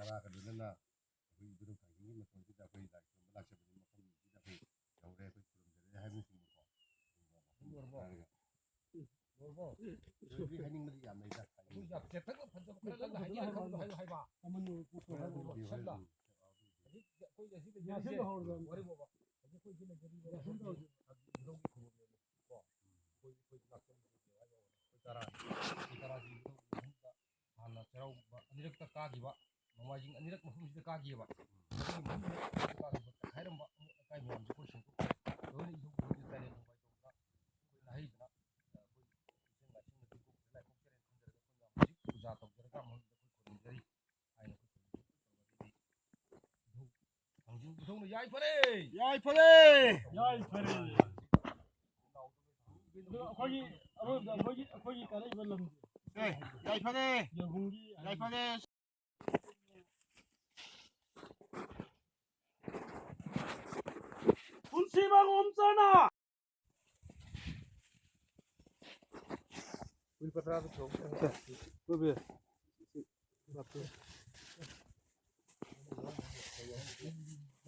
Tara kaduna we group thing ma kon kita kai dak bala che ma kon kita kai yaure kai kurum jare hai mi borbo we haning ma yam nei da ku ya che tak phan jam kala la hai ya hai ba amanu ku ko hai ba sanda कोई ऐसी तो जैसे worry बाबा अभी कोई जिन गरीब वाला सुन दो लोग को कोई कोई लक्षण कोई तारा जी का हाना चराउ अनिरक तक कागिबा नवाजिंग अनिरक मफुज तक कागिबा खाइरम काय म्याम को सिंग लोन इजु को तारे को बाय तो कोई नाही दा कोई सिंग लासिंग को लाई को चेरे थंदर को म्याम पूजा तो जरका मन कोई जरी आइना Butung yai pare. Yai pare. Yai pare. Khoi kare balam. Eh, yai pare. Yai pare. Kunsi bang omsana. Ui patra to chok. Ko be.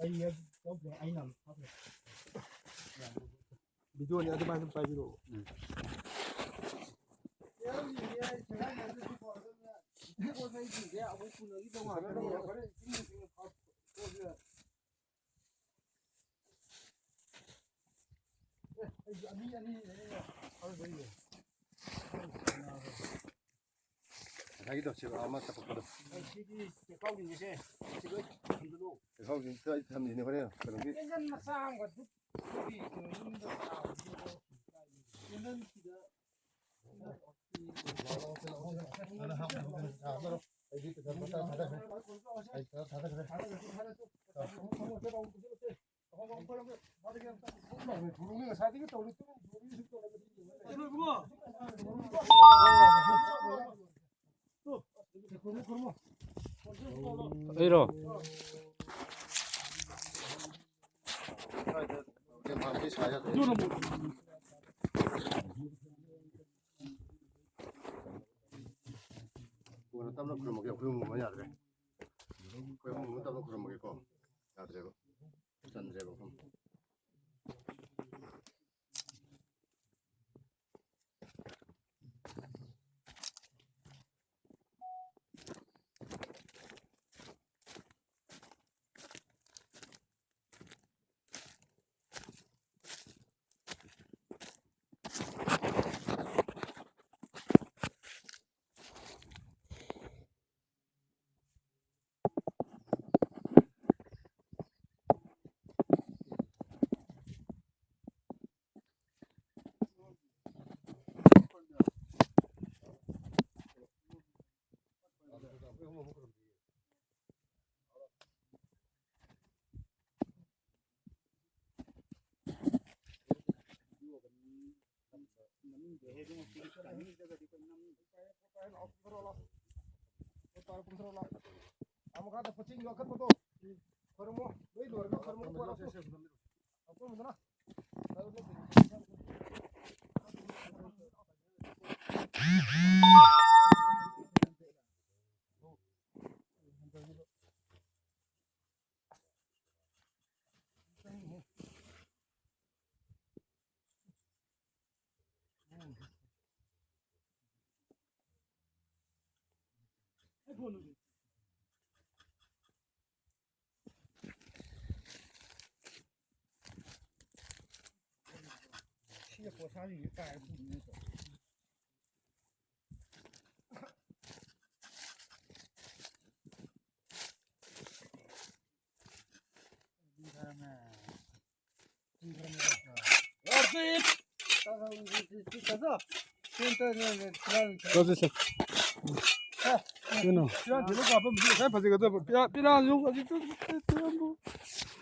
Anh làm video này các bạn xem quay video. Thấy được chưa? Mà tập được. Cái câu gì thế? Cái câu gì chơi thầm gì nữa đấy? Cái dân mà sang và giúp cái những cái tàu cái dân thì đó. Iro. 오늘 땀나 그런 먹게 그런 거 뭐냐 그래. 그래 뭐 땀나 그런 먹게 거. 야 드래고. 전 드래고 그럼.这火山里盖不离手。这